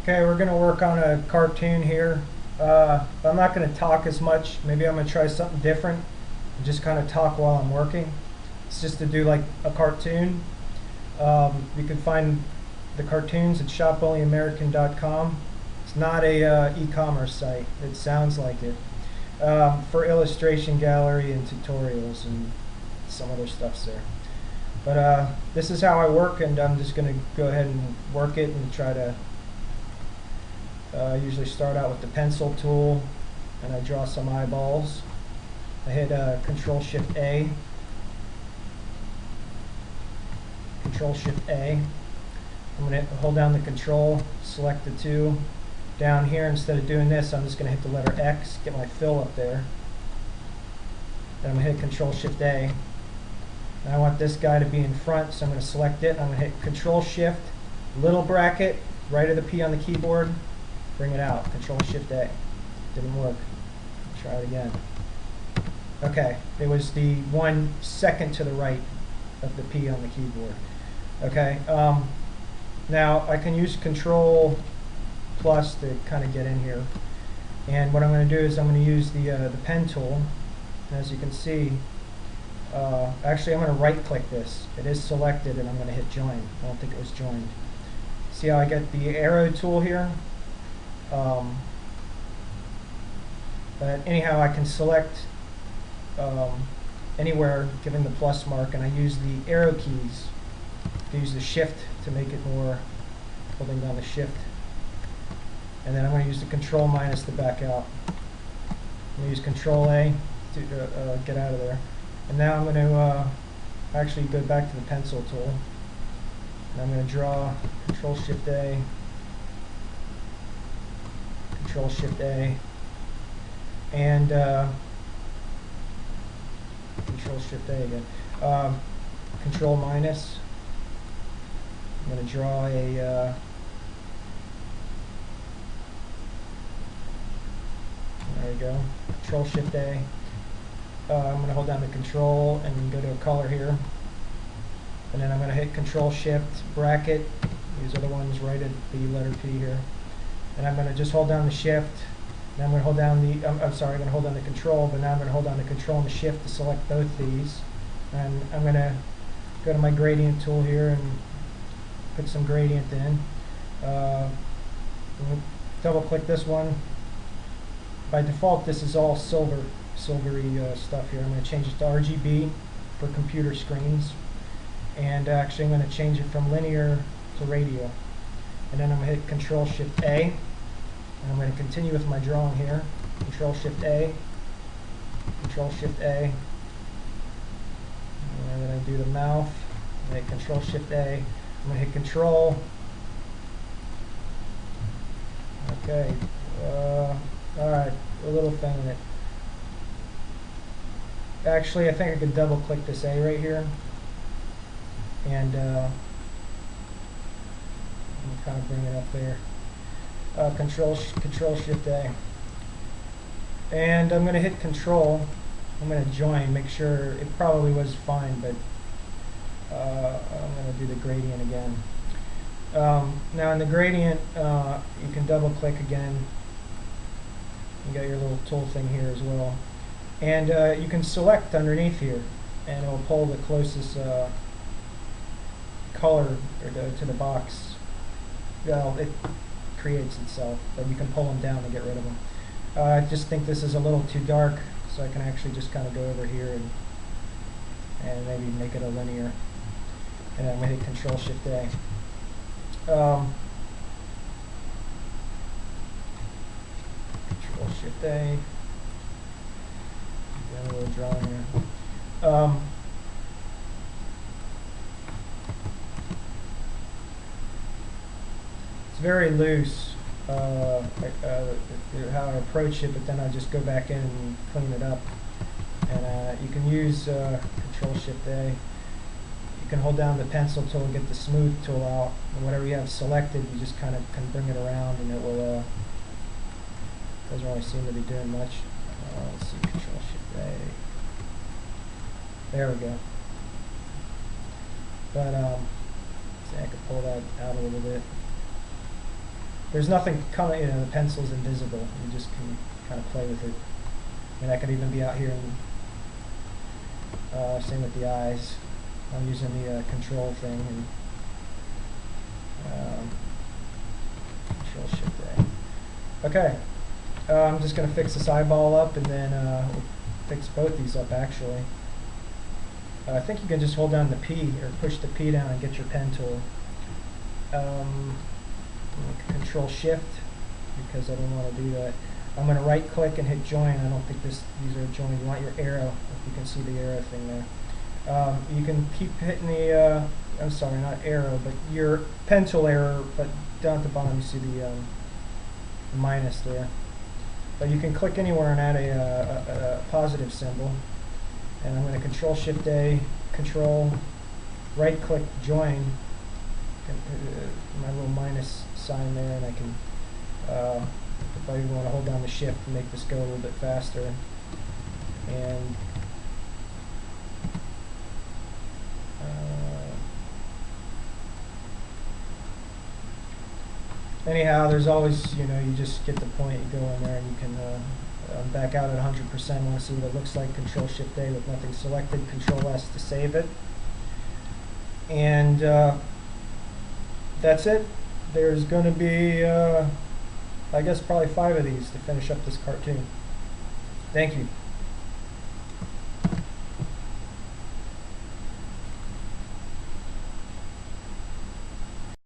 Okay, we're going to work on a cartoon here. I'm not going to talk as much. Maybe I'm going to try something different and just kind of talk while I'm working. It's just to do like a cartoon. You can find the cartoons at shoponlyamerican.com. It's not a e-commerce site. It sounds like it. For illustration gallery and tutorials and some other stuff's there. But this is how I work, and I'm just going to go ahead and work it and try to usually start out with the pencil tool, and I draw some eyeballs. I hit Control-Shift-A. Control-Shift-A. I'm going to hold down the Control, select the two. Down here, instead of doing this, I'm just going to hit the letter X, get my fill up there. Then I'm going to hit Control-Shift-A. Now I want this guy to be in front, so I'm going to select it. I'm going to hit Control-Shift, little bracket, right of the P on the keyboard. Bring it out. Control-Shift-A. Didn't work. Try it again. Okay, it was the 1 second to the right of the P on the keyboard. Okay, now I can use Control plus to kind of get in here. And what I'm going to do is I'm going to use the pen tool. And as you can see, actually I'm going to right-click this. It is selected, and I'm going to hit Join. I don't think it was joined. See how I get the arrow tool here? But anyhow, I can select anywhere given the plus mark, and I use the arrow keys to use the shift to make it more, holding down the shift. And then I'm going to use the Control minus to back out. I'm going to use Control A to get out of there. And now I'm going to actually go back to the pencil tool. And I'm going to draw Control-Shift-A, Control-Shift-A, and Control-Shift-A again. Control minus. I'm going to draw a there we go. Control-Shift-A. I'm going to hold down the Control and go to a color here. And then I'm going to hit Control-Shift, bracket. These are the ones right at the letter P here. And I'm going to just hold down the Shift. Now I'm going to hold down the, I'm sorry, I'm going to hold down the Control, but now I'm going to hold down the Control and the Shift to select both these. And I'm going to go to my gradient tool here and put some gradient in. Double click this one. By default, this is all silvery stuff here. I'm going to change it to RGB for computer screens. And actually I'm going to change it from linear to radial. And then I'm going to hit Control-Shift-A. And I'm going to continue with my drawing here. Control-Shift-A. Control-Shift-A. And then I do the mouth. I hit Control-Shift-A. I'm going to hit Control. Okay. Alright, a little thing in it. Actually, I think I could double click this A right here. And kind of bring it up there. Control-Shift-A. And I'm going to hit Control. I'm going to join, make sure it probably was fine, but I'm going to do the gradient again. Now in the gradient, you can double click again. You got your little tool thing here as well. And you can select underneath here, and it will pull the closest color to the box. Well, it creates itself, but you can pull them down and get rid of them. I just think this is a little too dark, so I can actually just kind of go over here and maybe make it a linear. And I'm going to hit Control-Shift-A. Control-Shift-A. Got a little drawing here. It's very loose how I approach it, but then I just go back in and clean it up. And you can use Control-Shift-A. You can hold down the pencil tool and get the smooth tool out, and whatever you have selected, you just kind of can bring it around, and it will doesn't really seem to be doing much. Let's see, Control-Shift-A. There we go. But see, I could pull that out a little bit. There's nothing coming, you know, the pencil's invisible. You just can kind of play with it. I mean, I could even be out here and same with the eyes. I'm using the control thing and Control Shift A. Okay, I'm just going to fix this eyeball up, and then we'll fix both these up actually. I think you can just hold down the P or push the P down and get your pen tool. Control Shift, because I don't want to do that. I'm going to right click and hit join. I don't think these are joined. You want your arrow, if you can see the arrow thing there. You can keep hitting the, I'm sorry, not arrow, but your pen tool arrow, but down at the bottom you see the minus there. But you can click anywhere and add a positive symbol. And I'm going to Control Shift A, Control, right click, join, my little minus sign there, and I can, if I even want to hold down the Shift and make this go a little bit faster. And anyhow, there's always, you know, you just get the point, you go in there and you can back out at 100%, want to see what it looks like, Control Shift A with nothing selected, Control S to save it. And that's it. There's going to be, I guess, probably 5 of these to finish up this cartoon. Thank you.